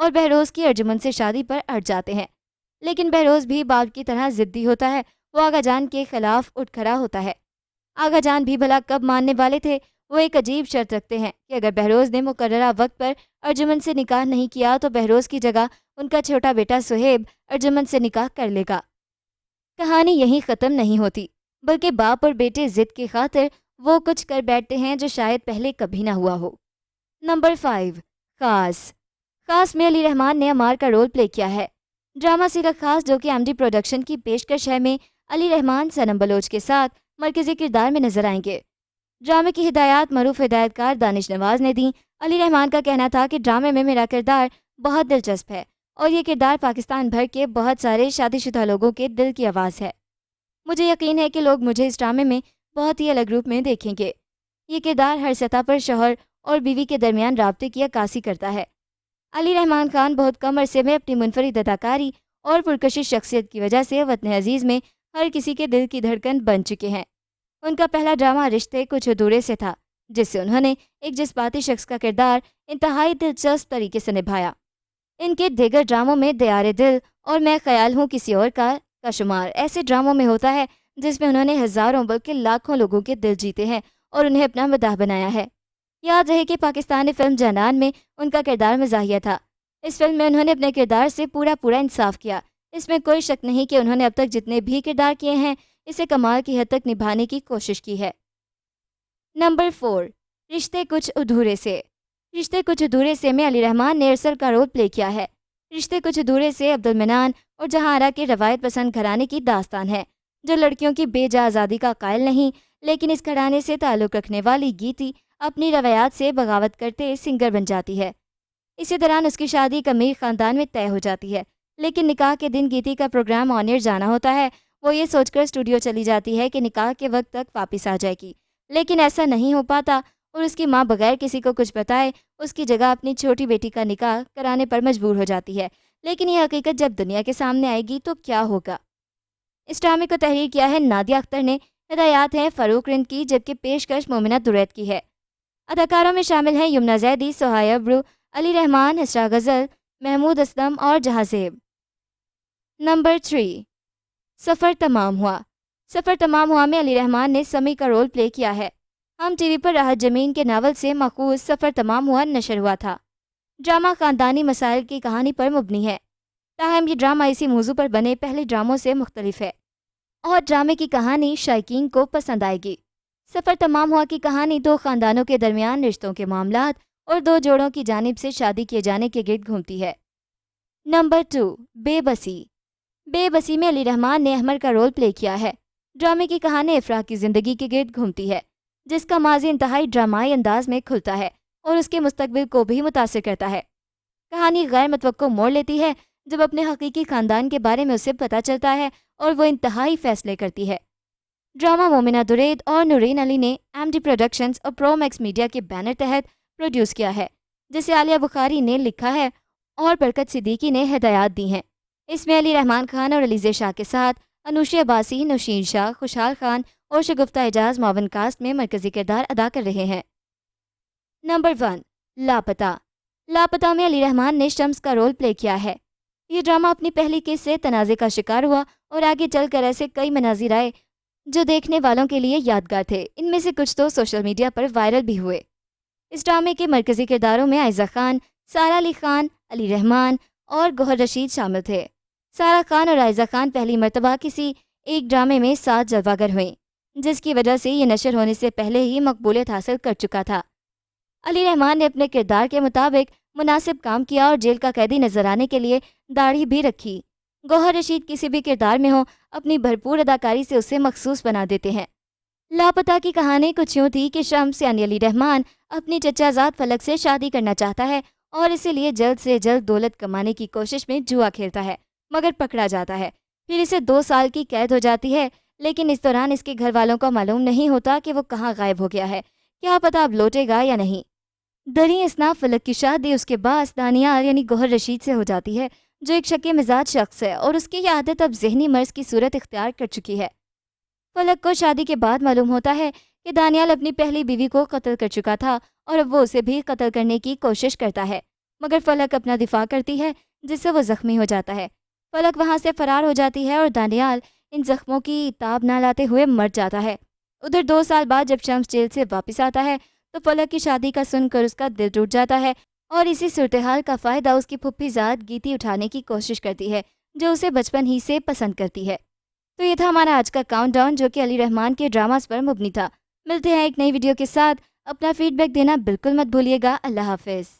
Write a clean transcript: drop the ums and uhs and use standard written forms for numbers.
اور بہروز کی ارجمن سے شادی پر اڑ جاتے ہیں، لیکن بہروز بھی باپ کی طرح ضدی ہوتا ہے۔ وہ آغا جان کے خلاف اٹھ کھڑا ہوتا ہے۔ آغا جان بھی بھلا کب ماننے والے تھے۔ وہ ایک عجیب شرط رکھتے ہیں کہ اگر بہروز نے مقررہ وقت پر ارجمن سے نکاح نہیں کیا تو بہروز کی جگہ ان کا چھوٹا بیٹا سہیب ارجمن سے نکاح کر لے گا۔ کہانی یہیں ختم نہیں ہوتی، بلکہ باپ اور بیٹے ضد کی خاطر وہ کچھ کر بیٹھتے ہیں جو شاید پہلے کبھی نہ ہوا ہو۔ نمبر 5، خاص۔ خاص میں علی رحمان نے عمار کا رول پلے کیا ہے۔ ڈرامہ سیرت خاص، جو کہ MD پروڈکشن کی پیشکش ہے، میں علی رحمان صنم بلوچ کے ساتھ مرکزی کردار میں نظر آئیں گے۔ ڈرامے کی ہدایات معروف ہدایت کار دانش نواز نے دیں۔ علی رحمان کا کہنا تھا کہ ڈرامے میں میرا کردار بہت دلچسپ ہے اور یہ کردار پاکستان بھر کے بہت سارے شادی شدہ لوگوں کے دل کی آواز ہے۔ مجھے یقین ہے کہ لوگ مجھے اس ڈرامے میں بہت ہی الگ روپ میں دیکھیں گے۔ یہ کردار ہر سطح پر شوہر اور بیوی کے درمیان رابطے کی عکاسی کرتا ہے۔ علی رحمان خان بہت کم عرصے میں اپنی منفرد اداکاری اور پرکشش شخصیت کی وجہ سے وطن عزیز میں ہر کسی کے دل کی دھڑکن بن چکے ہیں۔ ان کا پہلا ڈرامہ رشتے کچھ ادھورے سے تھا، جس سے انہوں نے ایک جذباتی شخص کا کردار انتہائی دلچسپ طریقے سے نبھایا۔ ان کے دیگر ڈراموں میں دیار دل اور میں خیال ہوں کسی اور کا شمار ایسے ڈراموں میں ہوتا ہے جس میں انہوں نے ہزاروں بلکہ لاکھوں لوگوں کے دل جیتے ہیں اور انہیں اپنا مداح بنایا ہے۔ یاد رہے کہ پاکستانی فلم جانان میں ان کا کردار مزاحیہ تھا۔ اس فلم میں انہوں نے اپنے کردار سے پورا انصاف کیا۔ اس میں کوئی شک نہیں کہ انہوں نے اب تک جتنے بھی کردار کیے ہیں اسے کمال کی حد تک نبھانے کی کوشش کی ہے۔ نمبر 4، رشتے کچھ ادھورے سے۔ رشتے کچھ ادھورے سے میں علی رحمان نے ارسل کا رول پلے کیا ہے۔ رشتے کچھ ادھورے سے عبد المنان اور جہاں آرا کے روایت پسند گھرانے کی داستان ہے، جو لڑکیوں کی بے جا آزادی کا قائل نہیں، لیکن اس گھرانے سے تعلق رکھنے والی گیتی اپنی روایات سے بغاوت کرتے سنگر بن جاتی ہے۔ اسی دوران اس کی شادی ایک امیر خاندان میں طے ہو جاتی ہے، لیکن نکاح کے دن گیتی کا پروگرام آن ایئر جانا ہوتا ہے۔ وہ یہ سوچ کر اسٹوڈیو چلی جاتی ہے کہ نکاح کے وقت تک واپس آ جائے گی، لیکن ایسا نہیں ہو پاتا اور اس کی ماں بغیر کسی کو کچھ بتائے اس کی جگہ اپنی چھوٹی بیٹی کا نکاح کرانے پر مجبور ہو جاتی ہے۔ لیکن یہ حقیقت جب دنیا کے سامنے آئے گی تو کیا ہوگا؟ اس ڈرامے کو تحریر کیا ہے نادیہ اختر نے، ہدایات ہیں فاروق رند کی، جبکہ پیشکش مومنہ درید کی ہے۔ اداکاروں میں شامل ہیں یمنا زیدی، سہیا ابرو، علی رحمان، اسرا غزل، محمود اسلم اور جہاں زیب۔ نمبر 3، سفر تمام ہوا۔ سفر تمام ہوا میں علی رحمان نے سمی کا رول پلے کیا ہے۔ ہم ٹی وی پر راحت جمین کے ناول سے ماخوذ سفر تمام ہوا نشر ہوا تھا۔ ڈرامہ خاندانی مسائل کی کہانی پر مبنی ہے، تاہم یہ ڈرامہ اسی موضوع پر بنے پہلے ڈراموں سے مختلف ہے اور ڈرامے کی کہانی شائقین کو پسند آئے گی۔ سفر تمام ہوا کی کہانی دو خاندانوں کے درمیان رشتوں کے معاملات اور دو جوڑوں کی جانب سے شادی کیے جانے کے گرد گھومتی ہے۔ نمبر 2، بے بسی۔ بے بسی میں علی رحمان نے احمر کا رول پلے کیا ہے۔ ڈرامے کی کہانی افرا کی زندگی کے گرد گھومتی ہے، جس کا ماضی انتہائی ڈرامائی انداز میں کھلتا ہے اور اس کے مستقبل کو بھی متاثر کرتا ہے۔ کہانی غیر متوقع موڑ لیتی ہے جب اپنے حقیقی خاندان کے بارے میں اسے پتہ چلتا ہے اور وہ انتہائی فیصلے کرتی ہے۔ ڈرامہ مومنہ درید اور نورین علی نے MD پروڈکشنز اور پرو میکس میڈیا کے بینر تحت پروڈیوس کیا ہے، جسے عالیہ بخاری نے لکھا ہے اور برکت صدیقی نے ہدایات دی ہیں۔ اس میں علی رحمان خان اور علیزے شاہ کے ساتھ انوشی عباسی، نوشین شاہ، خوشحال خان اور شگفتہ اعجاز معاون کاسٹ میں مرکزی کردار ادا کر رہے ہیں۔ نمبر 1، لاپتہ۔ لاپتہ میں علی رحمان نے شمس کا رول پلے کیا ہے۔ یہ ڈرامہ اپنی پہلی قسط سے تنازع کا شکار ہوا اور آگے چل کر ایسے کئی مناظر آئے جو دیکھنے والوں کے لیے یادگار تھے۔ ان میں سے کچھ تو سوشل میڈیا پر وائرل بھی ہوئے۔ اس ڈرامے کے مرکزی کرداروں میں عائزہ خان، سارہ علی خان، علی رحمان اور گوہر رشید شامل تھے۔ سارہ خان اور عائزہ خان پہلی مرتبہ کسی ایک ڈرامے میں ساتھ جلوہ گر ہوئیں، جس کی وجہ سے یہ نشر ہونے سے پہلے ہی مقبولیت حاصل کر چکا تھا۔ علی رحمان نے اپنے کردار کے مطابق مناسب کام کیا اور جیل کا قیدی نظر آنے کے لیے داڑھی بھی رکھی۔ گوہر رشید کسی بھی کردار میں ہو اپنی بھرپور اداکاری سے اسے مخصوص بنا دیتے ہیں۔ لاپتہ کی کہانی کچھ یوں تھی کہ شمس یعنی علی رحمان اپنی چچا زاد فلک سے شادی کرنا چاہتا ہے اور اسی لیے جلد سے جلد دولت کمانے کی کوشش میں جوا کھیلتا ہے، مگر پکڑا جاتا ہے۔ پھر اسے 2 سال کی قید ہو جاتی ہے، لیکن اس دوران اس کے گھر والوں کو معلوم نہیں ہوتا کہ وہ کہاں غائب ہو گیا ہے، کیا پتہ اب لوٹے گا یا نہیں۔ دریں اثنا فلک کی شادی اس کے باعث دانیال یعنی گوہر رشید سے ہو جاتی ہے، جو ایک شک مزاج شخص ہے اور اس کی یہ عادت اب ذہنی مرض کی صورت اختیار کر چکی ہے۔ فلک کو شادی کے بعد معلوم ہوتا ہے کہ دانیال اپنی پہلی بیوی کو قتل کر چکا تھا اور اب وہ اسے بھی قتل کرنے کی کوشش کرتا ہے۔ مگر فلک اپنا دفاع کرتی ہے جس سے وہ زخمی ہو جاتا ہے۔ فلک وہاں سے فرار ہو جاتی ہے اور دانیال ان زخموں کی تاب نہ لاتے ہوئے مر جاتا ہے۔ ادھر 2 سال بعد جب شمس جیل سے واپس آتا ہے تو فلک کی شادی کا سن کر اس کا دل ٹوٹ جاتا ہے اور اسی صورتحال کا فائدہ اس کی پھپھی ذات گیتی اٹھانے کی کوشش کرتی ہے جو اسے بچپن ہی سے پسند کرتی ہے۔ تو یہ تھا ہمارا آج کا کاؤنٹ ڈاؤن جو کہ علی رحمان کے ڈراماز پر مبنی تھا۔ ملتے ہیں ایک نئی ویڈیو کے ساتھ، اپنا فیڈ بیک دینا بالکل مت بھولیے گا۔ اللہ حافظ۔